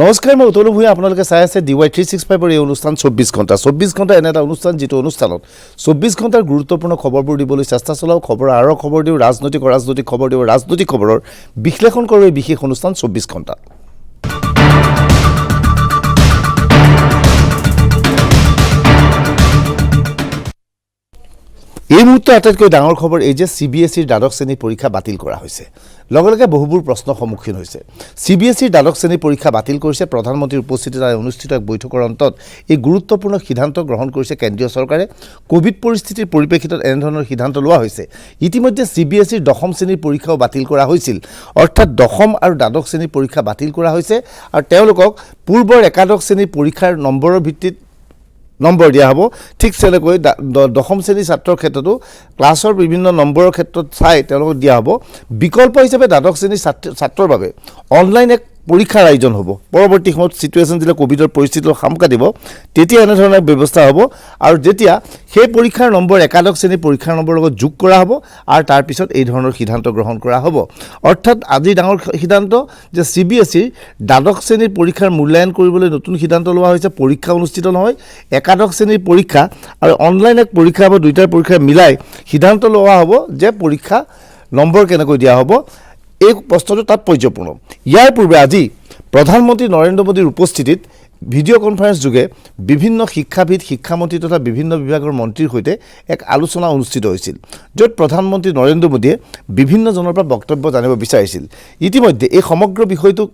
নমস্কাৰ, মই উতলু ভূঞা। আপোনালোকে চাই আছে DY365 এই অনুষ্ঠান 24 ঘণ্টা। 24 ঘণ্টা এনে এটা অনুষ্ঠান যিটো অনুষ্ঠানত 24 ঘণ্টাৰ গুৰুত্বপূৰ্ণ খবৰবোৰ দিবলৈ চেষ্টা চলাওঁ। খবৰ আৰু খবৰ দিওঁ, ৰাজনৈতিক খবৰ দিওঁ, ৰাজনৈতিক খবৰৰ বিশ্লেষণ কৰোঁ এই বিশেষ অনুষ্ঠান 24 ঘণ্টা। এই মুহূৰ্তে আটাইতকৈ ডাঙৰ খবৰ এই যে CBSEৰ দ্বাদশ শ্ৰেণীৰ পৰীক্ষা বাতিল কৰা হৈছে। লগে লগে বহুবোৰ প্ৰশ্নৰ সন্মুখীন হৈছে। CBSEৰ দ্বাদশ শ্ৰেণীৰ পৰীক্ষা বাতিল কৰিছে। প্ৰধানমন্ত্ৰীৰ উপস্থিতিত অনুষ্ঠিত এক বৈঠকৰ অন্তত এই গুৰুত্বপূৰ্ণ সিদ্ধান্ত গ্ৰহণ কৰিছে কেন্দ্ৰীয় চৰকাৰে। কোভিড পৰিস্থিতিৰ পৰিপ্ৰেক্ষিতত এনেধৰণৰ সিদ্ধান্ত লোৱা হৈছে। ইতিমধ্যে CBSEৰ দশম শ্ৰেণীৰ পৰীক্ষাও বাতিল কৰা হৈছিল, অৰ্থাৎ দশম আৰু দ্বাদশ শ্ৰেণীৰ পৰীক্ষা বাতিল কৰা হৈছে আৰু তেওঁলোকক পূৰ্বৰ একাদশ শ্ৰেণীৰ পৰীক্ষাৰ নম্বৰৰ ভিত্তিত নম্বৰ দিয়া হ'ব। ঠিক তেনেকৈ দশম শ্ৰেণীৰ ছাত্ৰৰ ক্ষেত্ৰতো ক্লাছৰ বিভিন্ন নম্বৰৰ ক্ষেত্ৰত চাই তেওঁলোকক দিয়া হ'ব। বিকল্প হিচাপে দ্বাদশ শ্ৰেণীৰ ছাত্ৰৰ বাবে অনলাইন এক পৰীক্ষাৰ আয়োজন হ'ব। পৰৱৰ্তী সময়ত ছিটুৱেশ্যন যেতিয়া কোভিডৰ পৰিস্থিতিলৈ খাম কাটিব তেতিয়া এনেধৰণৰ ব্যৱস্থা হ'ব আৰু যেতিয়া সেই পৰীক্ষাৰ নম্বৰ একাদশ শ্ৰেণীৰ পৰীক্ষাৰ নম্বৰৰ লগত যোগ কৰা হ'ব আৰু তাৰপিছত এই ধৰণৰ সিদ্ধান্ত গ্ৰহণ কৰা হ'ব। অৰ্থাৎ আজি ডাঙৰ সিদ্ধান্ত যে CBSEৰ দ্বাদশ শ্ৰেণীৰ পৰীক্ষাৰ মূল্যায়ন কৰিবলৈ নতুন সিদ্ধান্ত লোৱা হৈছে। পৰীক্ষা অনুষ্ঠিত নহয়, একাদশ শ্ৰেণীৰ পৰীক্ষা আৰু অনলাইন এক পৰীক্ষা হ'ব, দুয়োটাৰ পৰীক্ষা মিলাই সিদ্ধান্ত লোৱা হ'ব যে পৰীক্ষা নম্বৰ কেনেকৈ দিয়া হ'ব। এই প্ৰশ্নটো তাৎপৰ্যপূৰ্ণ। ইয়াৰ পূৰ্বে আজি প্ৰধানমন্ত্ৰী নৰেন্দ্ৰ মোদীৰ উপস্থিতিত ভিডিঅ' কনফাৰেন্স যোগে বিভিন্ন শিক্ষাবিদ, শিক্ষামন্ত্ৰী তথা বিভিন্ন বিভাগৰ মন্ত্ৰীৰ সৈতে এক আলোচনা অনুষ্ঠিত হৈছিল, য'ত প্ৰধানমন্ত্ৰী নৰেন্দ্ৰ মোদীয়ে বিভিন্নজনৰ পৰা বক্তব্য জানিব বিচাৰিছিল। ইতিমধ্যে এই সমগ্ৰ বিষয়টোক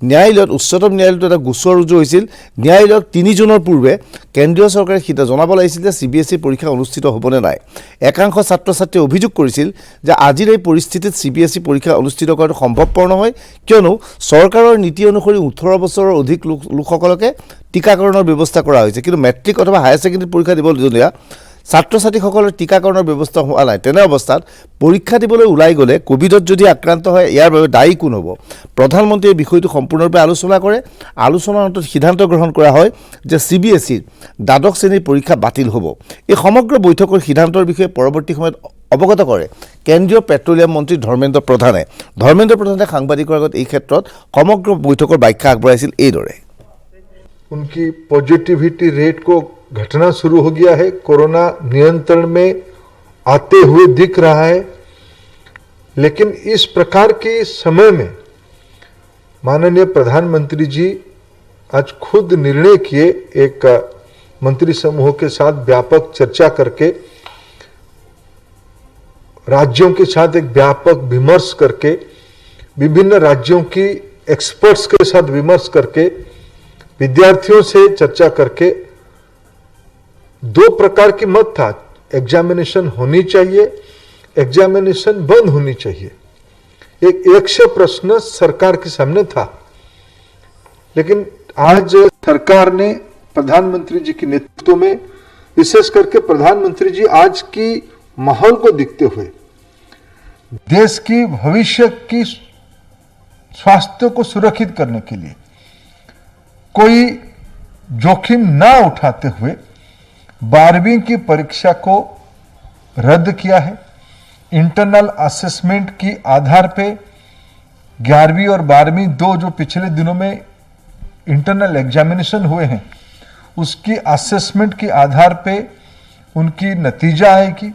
ন্যায়ালয়ত, উচ্চতম ন্যায়ালয়ত এটা গোচৰ ৰুজু হৈছিল। ন্যায়ালয়ক 3 জুনৰ পূৰ্বে কেন্দ্ৰীয় চৰকাৰে জনাব লাগিছিল যে CBSE পৰীক্ষা অনুষ্ঠিত হ'বনে নাই। একাংশ ছাত্ৰ ছাত্ৰীয়ে অভিযোগ কৰিছিল যে আজিৰ এই পৰিস্থিতিত CBSE পৰীক্ষা অনুষ্ঠিত কৰাটো সম্ভৱপৰ নহয়, কিয়নো চৰকাৰৰ নীতি অনুসৰি 18 বছৰৰ অধিক লোকসকলকে টীকাকৰণৰ ব্যৱস্থা কৰা হৈছে, কিন্তু মেট্ৰিক অথবা হায়াৰ ছেকেণ্ডেৰী পৰীক্ষা দিবলগীয়া ছাত্ৰ ছাত্ৰীসকলৰ টীকাকৰণৰ ব্যৱস্থা হোৱা নাই। তেনে অৱস্থাত পৰীক্ষা দিবলৈ ওলাই গ'লে কোভিডত যদি আক্ৰান্ত হয় ইয়াৰ বাবে দায়ী কোন হ'ব? প্ৰধানমন্ত্ৰীয়ে বিষয়টো সম্পূৰ্ণৰূপে আলোচনা কৰে। আলোচনাৰ অন্তত সিদ্ধান্ত গ্ৰহণ কৰা হয় যে CBSEৰ দ্বাদশ শ্ৰেণীৰ পৰীক্ষা বাতিল হ'ব। এই সমগ্ৰ বৈঠকৰ সিদ্ধান্তৰ বিষয়ে পৰৱৰ্তী সময়ত অৱগত কৰে কেন্দ্ৰীয় পেট্ৰলিয়াম মন্ত্ৰী ধৰ্মেন্দ্ৰ প্ৰধানে। ধৰ্মেন্দ্ৰ প্ৰধানে সাংবাদিকৰ আগত এই ক্ষেত্ৰত সমগ্ৰ বৈঠকৰ ব্যাখ্যা আগবঢ়াইছিল এইদৰে। उनकी पॉजिटिविटी रेट को घटना शुरू हो गया है, कोरोना नियंत्रण में आते हुए दिख रहा है। लेकिन इस प्रकार के समय में माननीय प्रधानमंत्री जी आज खुद निर्णय किए, एक मंत्री समूह के साथ व्यापक चर्चा करके, राज्यों के साथ एक व्यापक विमर्श करके, विभिन्न राज्यों की एक्सपर्ट्स के साथ विमर्श करके, विद्यार्थियों से चर्चा करके 2 प्रकार की मत था। एग्जामिनेशन होनी चाहिए, एग्जामिनेशन बंद होनी चाहिए। एक 100 प्रश्न सरकार के सामने था, लेकिन आज सरकार ने प्रधानमंत्री जी के नेतृत्व में, विशेष करके प्रधानमंत्री जी आज की माहौल को देखते हुए देश की भविष्य की स्वास्थ्य को सुरक्षित करने के लिए कोई जोखिम ना उठाते हुए 12वीं की परीक्षा को रद्द किया है। इंटरनल असेसमेंट की आधार पे 11वीं और 12वीं 2 जो पिछले दिनों में इंटरनल एग्जामिनेशन हुए हैं, उसकी असेसमेंट के आधार पे उनकी नतीजा आएगी।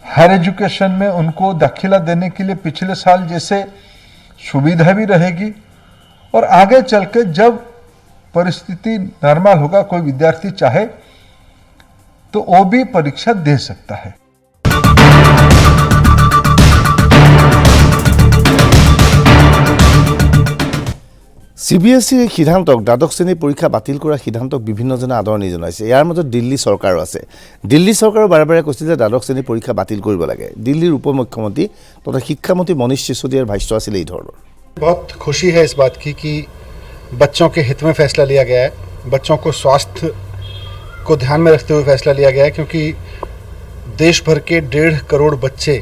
हायर एजुकेशन में उनको दाखिला देने के लिए पिछले साल जैसे सुविधा भी रहेगी और आगे चल के जब परिस्थिति नॉर्मल होगा, कोई विद्यार्थी चाहे तो वो भी परीक्षा दे सकता है। CBSEৰ সিদ্ধান্তক, দ্বাদশ শ্ৰেণীৰ পৰীক্ষা বাতিল কৰাৰ সিদ্ধান্তক বিভিন্নজনে আদৰণি জনাইছে। ইয়াৰ মাজত দিল্লী চৰকাৰো আছে। দিল্লী চৰকাৰো বাৰে বাৰে কৈছে যে দ্বাদশ শ্ৰেণীৰ পৰীক্ষা বাতিল কৰিব লাগে। দিল্লীৰ উপ মুখ্যমন্ত্ৰী তথা শিক্ষামন্ত্ৰী মনীষ সিসোদিয়াৰ ভাষ্য আছিল এই ধৰণৰ। बहुत खुशी है इस बात की कि बच्चों के हित में फैसला लिया गया है, बच्चों को स्वास्थ्य को ध्यान में रखते हुए फैसला लिया गया है, क्योंकि देश भर के 1.5 करोड़ बच्चे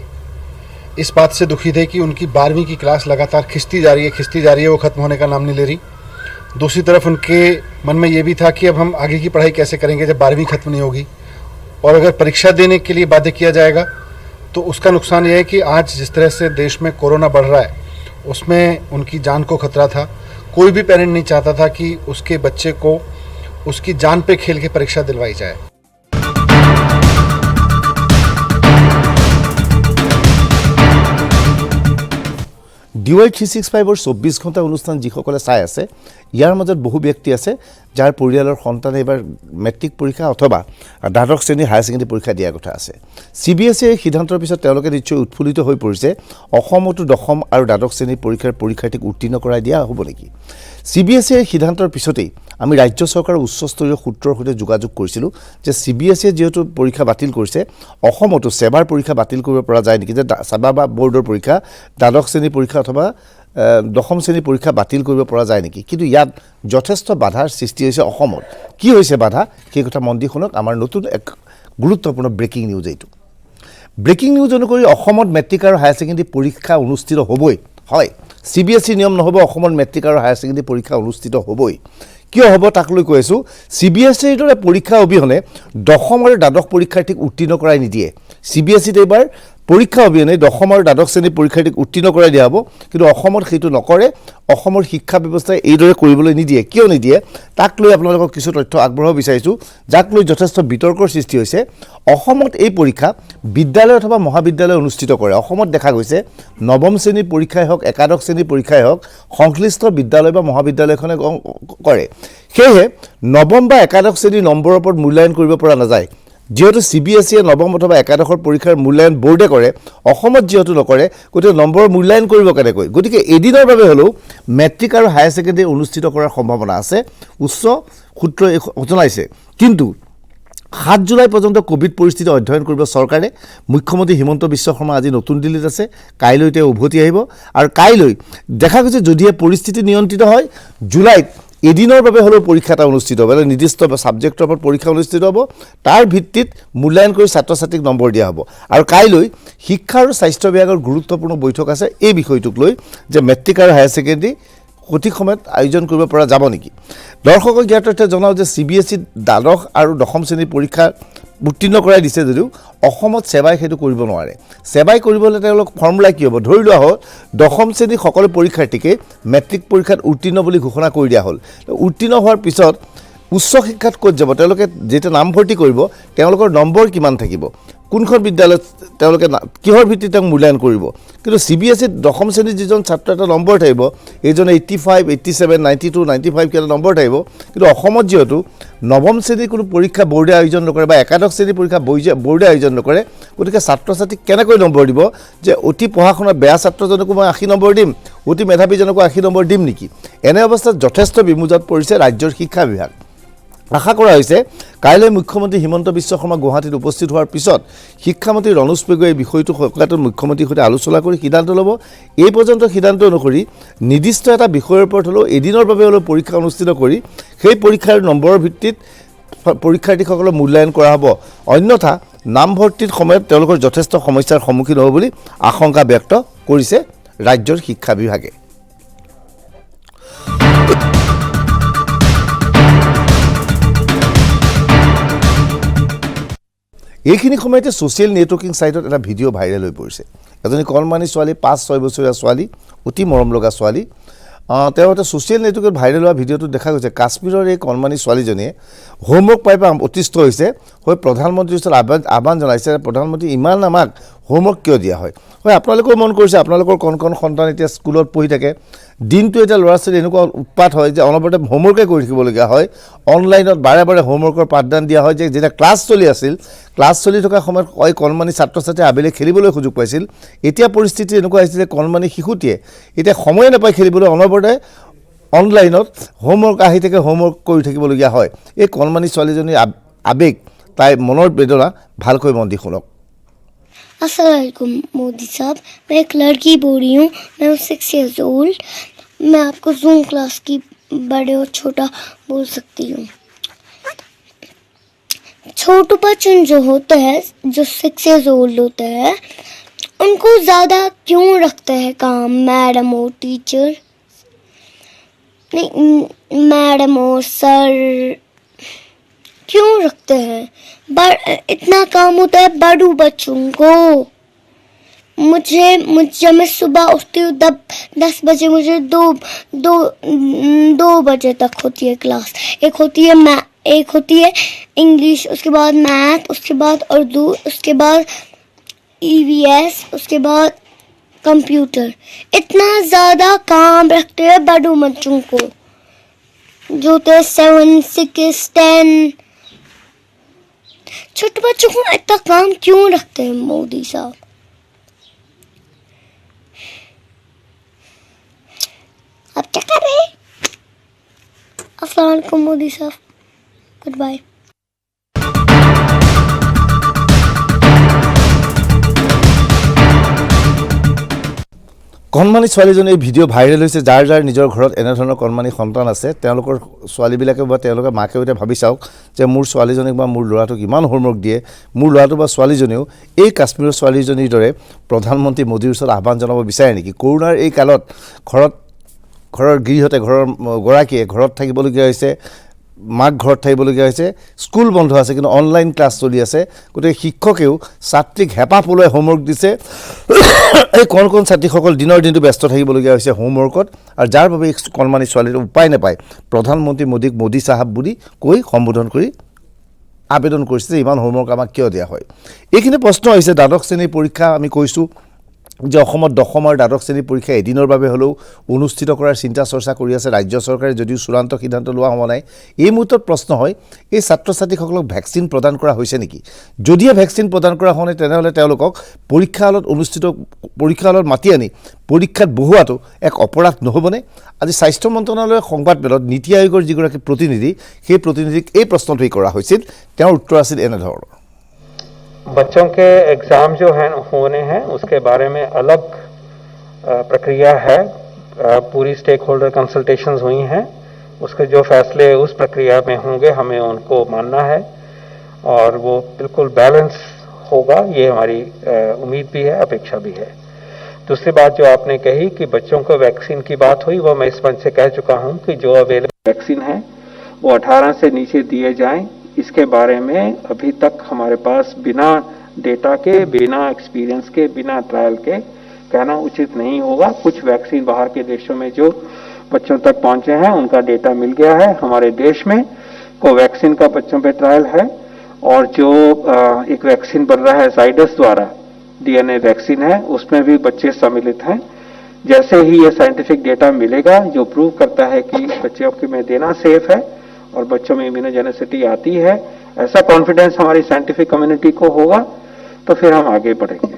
इस बात से दुखी थे कि उनकी 12वीं की क्लास लगातार खिंचती जा रही है, वो ख़त्म होने का नाम नहीं ले रही। दूसरी तरफ उनके मन में ये भी था कि अब हम आगे की पढ़ाई कैसे करेंगे जब 12वीं ख़त्म नहीं होगी, और अगर परीक्षा देने के लिए बाध्य किया जाएगा तो उसका नुकसान ये है कि आज जिस तरह से देश में कोरोना बढ़ रहा है उसमें उनकी जान को खतरा था। कोई भी पेरेंट नहीं चाहता था कि उसके बच्चे को उसकी जान पे खेल के परीक्षा दिलवाई जाए। DY 365 24 ঘণ্টা অনুষ্ঠান যিসকলে চাই আছে ইয়াৰ মাজত বহু ব্যক্তি আছে যাৰ পৰিয়ালৰ সন্তানে এবাৰ মেট্ৰিক পৰীক্ষা অথবা দ্বাদশ শ্ৰেণীৰ হায়াৰ ছেকেণ্ডেৰী পৰীক্ষা দিয়াৰ কথা আছে। CBSE এই সিদ্ধান্তৰ পিছত তেওঁলোকে নিশ্চয় উৎফুল্লিত হৈ পৰিছে অসমতো দশম আৰু দ্বাদশ শ্ৰেণীৰ পৰীক্ষাৰ পৰীক্ষাৰ্থীক উত্তীৰ্ণ কৰাই দিয়া হ'ব নেকি। CBSE এই সিদ্ধান্তৰ পিছতেই আমি ৰাজ্য চৰকাৰৰ উচ্চস্তৰীয় সূত্ৰৰ সৈতে যোগাযোগ কৰিছিলোঁ যে CBSE যেহেতু পৰীক্ষা বাতিল কৰিছে অসমতো সেবাৰ পৰীক্ষা বাতিল কৰিব পৰা যায় নেকি, যে সেবা বা বোৰ্ডৰ পৰীক্ষা দ্বাদশ শ্ৰেণীৰ পৰীক্ষা অথবা দশম শ্ৰেণীৰ পৰীক্ষা বাতিল কৰিব পৰা যায় নেকি। কিন্তু ইয়াত যথেষ্ট বাধাৰ সৃষ্টি হৈছে অসমত। কি হৈছে বাধা সেই কথা মন দি শুনক। আমাৰ নতুন এক গুৰুত্বপূৰ্ণ ব্ৰেকিং নিউজ এইটো। ব্ৰেকিং নিউজ অনুসৰি অসমত মেট্ৰিক আৰু হায়াৰ ছেকেণ্ডেৰী পৰীক্ষা অনুষ্ঠিত হ'বই। হয়, CBSE নিয়ম নহ'ব, অসমত মেট্ৰিক আৰু হায়াৰ ছেকেণ্ডেৰী পৰীক্ষা অনুষ্ঠিত হ'বই। কিয় হ'ব তাক লৈ কৈ আছোঁ। CBSEৰ দৰে পৰীক্ষা অবিহনে দশম আৰু দ্বাদশ পৰীক্ষাৰ্থীক উত্তীৰ্ণ কৰাই নিদিয়ে। CBSEত এইবাৰ পৰীক্ষা অবিহনে দশম আৰু দ্বাদশ শ্ৰেণীৰ পৰীক্ষাৰ্থীক উত্তীৰ্ণ কৰাই দিয়া হ'ব, কিন্তু অসমত সেইটো নকৰে। অসমৰ শিক্ষা ব্যৱস্থাই এইদৰে কৰিবলৈ নিদিয়ে। কিয় নিদিয়ে তাক লৈ আপোনালোকক কিছু তথ্য আগবঢ়াব বিচাৰিছোঁ, যাক লৈ যথেষ্ট বিতৰ্কৰ সৃষ্টি হৈছে। অসমত এই পৰীক্ষা বিদ্যালয় অথবা মহাবিদ্যালয় অনুষ্ঠিত কৰে। অসমত দেখা গৈছে নৱম শ্ৰেণীৰ পৰীক্ষাই হওক একাদশ শ্ৰেণীৰ পৰীক্ষাই হওক সংশ্লিষ্ট বিদ্যালয় বা মহাবিদ্যালয়খনে কৰে। সেয়েহে নৱম বা একাদশ শ্ৰেণীৰ নম্বৰৰ ওপৰত মূল্যায়ন কৰিব পৰা নাযায়। যেহেতু CBSE নৱম অথবা একাদশৰ পৰীক্ষাৰ মূল্যায়ন বোৰ্ডে কৰে, অসমত যেহেতু নকৰে, গতিকে নম্বৰৰ মূল্যায়ন কৰিব কেনেকৈ। গতিকে এদিনৰ বাবে হ'লেও মেট্ৰিক আৰু হায়াৰ ছেকেণ্ডেৰী অনুষ্ঠিত কৰাৰ সম্ভাৱনা আছে, উচ্চ সূত্ৰই জনাইছে। কিন্তু 7 জুলাই পৰ্যন্ত কোভিড পৰিস্থিতি অধ্যয়ন কৰিব চৰকাৰে। মুখ্যমন্ত্ৰী হিমন্ত বিশ্ব শৰ্মা আজি নতুন দিল্লীত আছে, কাইলৈ তেওঁ উভতি আহিব। আৰু কাইলৈ দেখা গৈছে যদিহে পৰিস্থিতি নিয়ন্ত্ৰিত হয় জুলাইত এদিনৰ বাবে হ'লেও পৰীক্ষা এটা অনুষ্ঠিত হ'ব, নিৰ্দিষ্ট ছাবজেক্টৰ ওপৰত পৰীক্ষা অনুষ্ঠিত হ'ব। তাৰ ভিত্তিত মূল্যায়ন কৰি ছাত্ৰ ছাত্ৰীক নম্বৰ দিয়া হ'ব। আৰু কাইলৈ শিক্ষা আৰু স্বাস্থ্য বিভাগৰ গুৰুত্বপূৰ্ণ বৈঠক আছে এই বিষয়টোক লৈ, যে মেট্ৰিক আৰু হায়াৰ ছেকেণ্ডেৰী সঠিক সময়ত আয়োজন কৰিব পৰা যাব নেকি। দৰ্শকক ইয়াৰ তথ্য জনাওঁ যে CBSE দ্বাদশ আৰু দশম শ্ৰেণীৰ পৰীক্ষা উত্তীৰ্ণ কৰাই দিছে যদিও অসমত সেবাই সেইটো কৰিব নোৱাৰে। সেবাই কৰিবলৈ তেওঁলোক ফৰ্মুলা কি হ'ব, ধৰি লোৱা হ'ল দশম শ্ৰেণীৰ সকলো পৰীক্ষাৰ্থীকে মেট্ৰিক পৰীক্ষাত উত্তীৰ্ণ বুলি ঘোষণা কৰি দিয়া হ'ল। উত্তীৰ্ণ হোৱাৰ পিছত উচ্চ শিক্ষাত ক'ত যাব, তেওঁলোকে যেতিয়া নামভৰ্তি কৰিব তেওঁলোকৰ নম্বৰ কিমান থাকিব, কোনখন বিদ্যালয়ত তেওঁলোকে কিহৰ ভিত্তিত তেওঁক মূল্যায়ন কৰিব। কিন্তু CBSEত দশম শ্ৰেণীৰ যিজন ছাত্ৰ এটা নম্বৰ থাকিব, এইজনে 85, 87, 92, 95 কেইটা নম্বৰ থাকিব। কিন্তু অসমত যিহেতু নৱম শ্ৰেণীৰ কোনো পৰীক্ষা বোৰ্ডে আয়োজন নকৰে বা একাদশ শ্ৰেণীৰ পৰীক্ষা বোৰ্ডে আয়োজন নকৰে, গতিকে ছাত্ৰ ছাত্ৰীক কেনেকৈ নম্বৰ দিব, যে অতি পঢ়া শুনাত বেয়া ছাত্ৰজনকো মই 80 নম্বৰ দিম, অতি মেধাৱীজনকো 80 নম্বৰ দিম নেকি। এনে অৱস্থাত যথেষ্ট বিমোজত পৰিছে ৰাজ্যৰ শিক্ষা বিভাগ। আশা কৰা হৈছে কাইলৈ মুখ্যমন্ত্ৰী হিমন্ত বিশ্ব শৰ্মা গুৱাহাটীত উপস্থিত হোৱাৰ পিছত শিক্ষামন্ত্ৰী ৰনোজ পেগুৱে এই বিষয়টো সকলোতে মুখ্যমন্ত্ৰীৰ সৈতে আলোচনা কৰি সিদ্ধান্ত ল'ব। এই পৰ্যন্ত সিদ্ধান্ত অনুসৰি নিৰ্দিষ্ট এটা বিষয়ৰ ওপৰত হ'লেও এদিনৰ বাবে হ'লেও পৰীক্ষা অনুষ্ঠিত কৰি সেই পৰীক্ষাৰ নম্বৰৰ ভিত্তিত পৰীক্ষাৰ্থীসকলক মূল্যায়ন কৰা হ'ব। অন্যথা নামভৰ্তিৰ সময়ত তেওঁলোকৰ যথেষ্ট সমস্যাৰ সন্মুখীন হ'ব বুলি আশংকা ব্যক্ত কৰিছে ৰাজ্যৰ শিক্ষা বিভাগে। এইখিনি সময়তে ছ'চিয়েল নেটৱৰ্কিং ছাইটত এটা ভিডিঅ' ভাইৰেল হৈ পৰিছে। এজনী কণমানি ছোৱালী, 5-6 বছৰীয়া ছোৱালী, অতি মৰম লগা ছোৱালী। তেওঁ এটা ছ'চিয়েল নেটৱৰ্কত ভাইৰেল হোৱা ভিডিঅ'টোত দেখা গৈছে কাশ্মীৰৰ এই কণমানি ছোৱালীজনীয়ে হোমৱৰ্ক পাই অতিষ্ঠ হৈছে, হৈ প্ৰধানমন্ত্ৰীৰ ওচৰত আহ্বান জনাইছে, প্ৰধানমন্ত্ৰী ইমান আমাক হোমৱৰ্ক কিয় দিয়া হয়। হয়, আপোনালোকেও মন কৰিছে আপোনালোকৰ কণ কণ সন্তান এতিয়া স্কুলত পঢ়ি থাকে, দিনটো এতিয়া ল'ৰা ছোৱালী এনেকুৱা উৎপাত হয় যে অনবৰতে হোমৱৰ্কে কৰি থাকিবলগীয়া হয়। অনলাইনত বাৰে বাৰে হোমৱৰ্কৰ পাঠদান দিয়া হয়, যে যেতিয়া ক্লাছ চলি আছিল, ক্লাছ চলি থকা সময়ত এই কণমানি ছাত্ৰ ছাত্ৰীয়ে আবেলি খেলিবলৈ সুযোগ পাইছিল। এতিয়া পৰিস্থিতি এনেকুৱা হৈছে যে কণমানি শিশুটিয়ে এতিয়া সময়ে নাপায় খেলিবলৈ, অনবৰতে অনলাইনত হোমৱৰ্ক আহি থাকে, হোমৱৰ্ক কৰি থাকিবলগীয়া হয়। এই কণমানি ছোৱালীজনীৰ আৱেগ, তাইৰ মনৰ বেদনা ভালকৈ মন দি শুনক। अस्सलाम वालेकुम मोदी साहब, मैं एक लड़की बोल रही हूँ, मैं 6 years old। मैं आपको जूम क्लास की बड़े और छोटा बोल सकती हूँ। छोटे बच्चे जो होते हैं, जो 6 years old होते हैं, उनको ज़्यादा क्यों रखते हैं काम मैडम और टीचर, नहीं मैडम और सर क्यों रखते हैं। इतना काम होता है बड़ू बच्चों को, जब मैं सुबह उठती हूँ तब 10 बजे मुझे दो बजे तक होती है क्लास। एक होती है इंग्लिश, उसके बाद मैथ, उसके बाद उर्दू, उसके बाद EVS, उसके बाद कंप्यूटर। इतना ज़्यादा काम रखते हैं बड़ों बच्चों को, जो होते 7, 6, 10। छोटे बच्चों को इतना काम क्यों रखते हैं मोदी साहब? आप क्या कर रहे हैं? अस्सलाम वालेकुम मोदी साहब, गुड बाय। কণমানি ছোৱালীজনীৰ ভিডিঅ' ভাইৰেল হৈছে। যাৰ যাৰ নিজৰ ঘৰত এনেধৰণৰ কণমানি সন্তান আছে তেওঁলোকৰ ছোৱালীবিলাকে বা তেওঁলোকে মাকে এতিয়া ভাবি চাওক যে মোৰ ছোৱালীজনীক বা মোৰ ল'ৰাটোক ইমান হোমৱৰ্ক দিয়ে, মোৰ ল'ৰাটো বা ছোৱালীজনীও এই কাশ্মীৰৰ ছোৱালীজনীৰ দৰে প্ৰধানমন্ত্ৰী মোদীৰ ওচৰত আহ্বান জনাব বিচাৰে নেকি? কৰোণাৰ এই কালত ঘৰৰ গৃহতে, ঘৰৰ গৰাকীয়ে ঘৰত থাকিবলগীয়া হৈছে, মাক ঘৰত থাকিবলগীয়া হৈছে, স্কুল বন্ধ আছে কিন্তু অনলাইন ক্লাছ চলি আছে। গতিকে শিক্ষকেও ছাত্ৰীক হেঁপাহ পলুৱাই হোমৱৰ্ক দিছে। এই কণ ছাত্ৰীসকল দিনৰ দিনটো ব্যস্ত থাকিবলগীয়া হৈছে হোমৱৰ্কত, আৰু যাৰ বাবে কণমানি ছোৱালীটো উপায় নাপায় প্ৰধানমন্ত্ৰী মোদীক মোদী চাহাব বুলি কৈ সম্বোধন কৰি আবেদন কৰিছে যে ইমান হোমৱৰ্ক আমাক কিয় দিয়া হয়। এইখিনি প্ৰশ্ন হৈছে। দ্বাদশ শ্ৰেণীৰ পৰীক্ষা আমি কৈছোঁ যে অসমত দশম আৰু দ্বাদশ শ্ৰেণীৰ পৰীক্ষা এদিনৰ বাবে হ'লেও অনুষ্ঠিত কৰাৰ চিন্তা চৰ্চা কৰি আছে ৰাজ্য চৰকাৰে, যদিও চূড়ান্ত সিদ্ধান্ত লোৱা হোৱা নাই। এই মুহূৰ্তত প্ৰশ্ন হয়, এই ছাত্ৰ ছাত্ৰীসকলক ভেকচিন প্ৰদান কৰা হৈছে নেকি? যদিহে ভেকচিন প্ৰদান কৰা হোৱা নাই তেনেহ'লে তেওঁলোকক পৰীক্ষা হলত মাতি আনি পৰীক্ষাত বহুৱাটো এক অপৰাধ নহ'বনে? আজি স্বাস্থ্য মন্ত্ৰণালয়ৰ সংবাদমেলত নীতি আয়োগৰ যিগৰাকী প্ৰতিনিধি, সেই প্ৰতিনিধিক এই প্ৰশ্নটোৱেই কৰা হৈছিল। তেওঁৰ উত্তৰ আছিল এনেধৰণৰ। बच्चों के एग्ज़ाम जो हैं होने हैं उसके बारे में अलग प्रक्रिया है। पूरी स्टेक होल्डर कंसल्टेशंस हुई हैं, उसके जो फैसले उस प्रक्रिया में होंगे हमें उनको मानना है और वो बिल्कुल बैलेंस होगा, ये हमारी उम्मीद भी है, अपेक्षा भी है। दूसरी बात जो आपने कही कि बच्चों को वैक्सीन की बात हुई, वो मैं इस मंच से कह चुका हूं कि जो अवेलेबल वैक्सीन है वो 18 से नीचे दिए जाएं। इसके बारे में अभी तक हमारे पास बिना डेटा के, बिना एक्सपीरियंस के, बिना ट्रायल के कहना उचित नहीं होगा। कुछ वैक्सीन बाहर के देशों में जो बच्चों तक पहुंचे हैं उनका डेटा मिल गया है। हमारे देश में कोवैक्सीन का बच्चों पे ट्रायल है और जो एक वैक्सीन बन रहा है जाइडस द्वारा, DNA वैक्सीन है, उसमें भी बच्चे सम्मिलित हैं। जैसे ही ये साइंटिफिक डेटा मिलेगा जो प्रूव करता है कि बच्चों के में देना सेफ है और बच्चों में इम्यूनोजेनिसिटी आती है, ऐसा कॉन्फिडेंस हमारी साइंटिफिक कम्युनिटी को होगा तो फिर हम आगे बढ़ेंगे।